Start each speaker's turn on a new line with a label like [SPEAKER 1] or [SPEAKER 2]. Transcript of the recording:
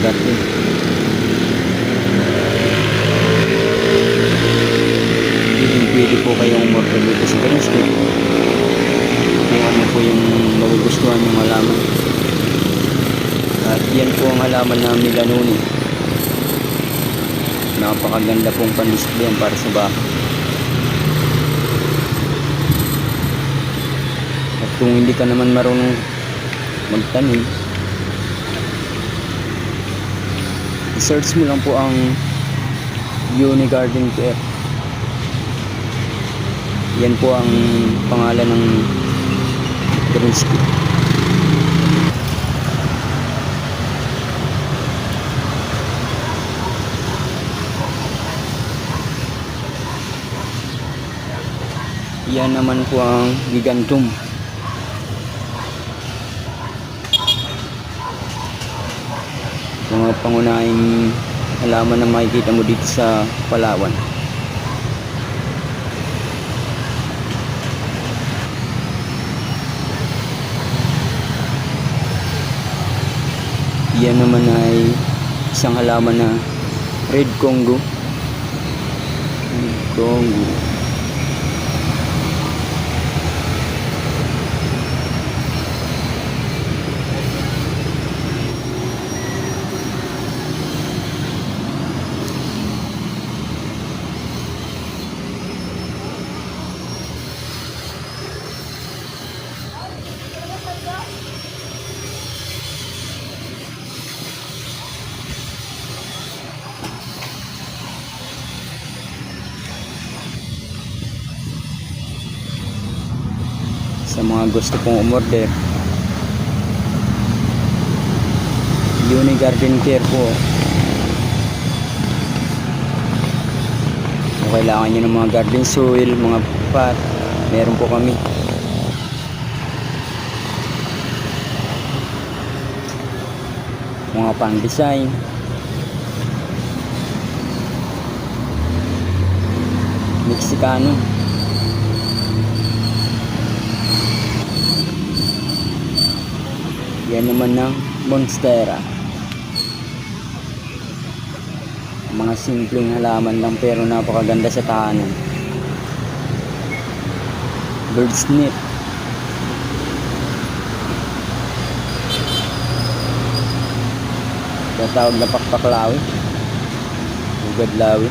[SPEAKER 1] garden. Pwede po kayong umorder dito sa Greenscape kung ano po yung magugustuhan yung halaman. At yan po ang halaman na Milanoni. Napakaganda pong pan-displayan para sa bahay. At kung hindi ka naman marunong magtanim, i-search mo lang po ang Uni Garden Care. Yan po ang pangalan ng Greenscape. Yan naman po ang Gigantum. Mga pangunahing halaman na makikita mo dito sa Palawan. Yan naman ay isang halaman na Red Congo. Red Congo. Sa mga gusto pong umorder, Uni Garden Care po. Kung kailangan nyo ng mga garden soil, mga pot, meron po kami. Mga pang design, Mexicano. Yan naman ng Monstera. Mga simpleng halaman lang pero napakaganda sa tahanan. Bird's nest. Tatawag na pakpaklawi. Ugad lawi.